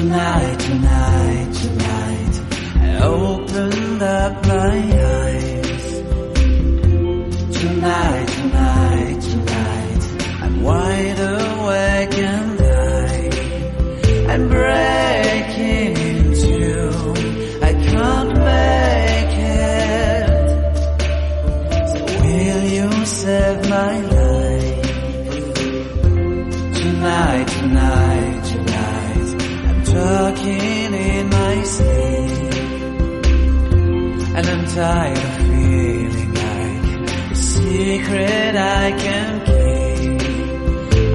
Tonight, tonight, tonight, I opened up my eyes. Tonight, tonight, tonight, I'm wide awake and I'm breaking into, I can't make it. So will you save my life? Tonight, tonight, tonight, I'm talking in my sleep, and I'm tired of feeling like a secret I can keep.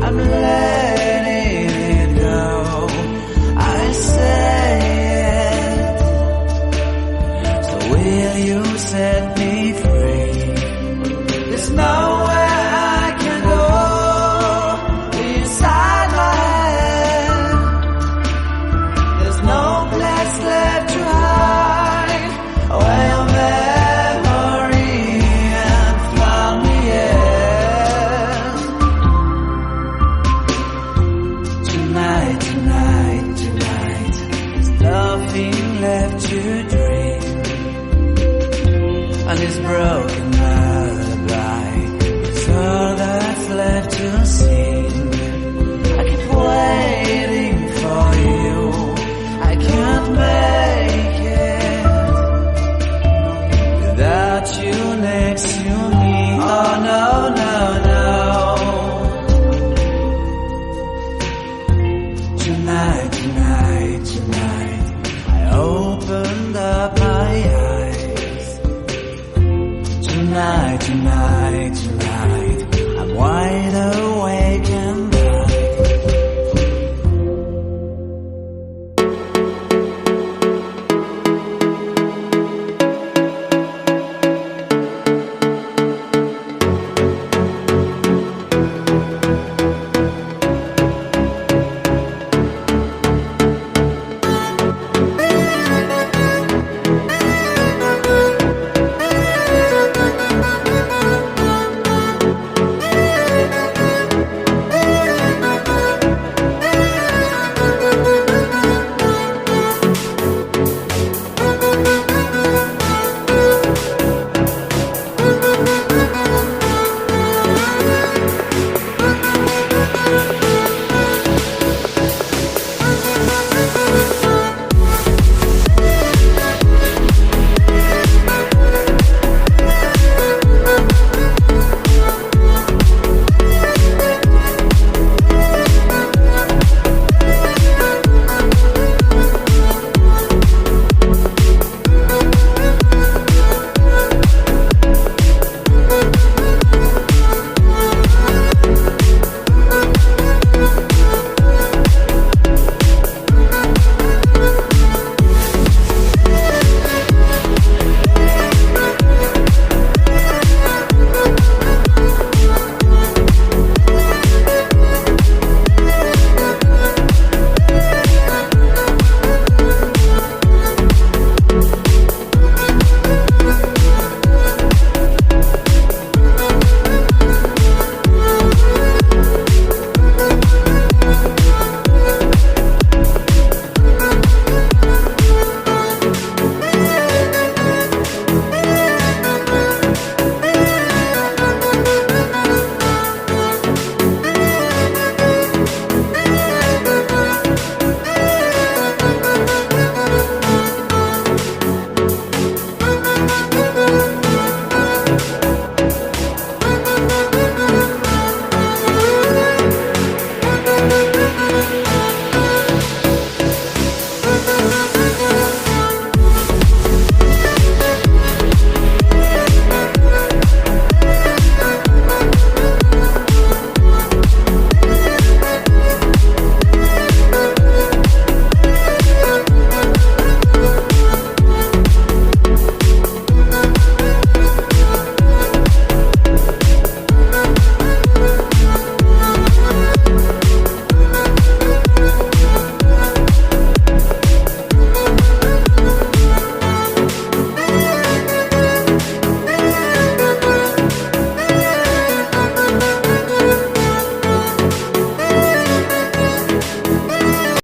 I'm letting it go, I say it. So will you set me free? There's nowhere I can go inside my head. There's no place left to hide where your memory and found me in. Tonight, tonight, tonight, there's nothing left to dream, and this broken lullaby is all that's left to sing. I keep waiting for you, I can't make it without you next to me. Oh no, no, no. Tonight,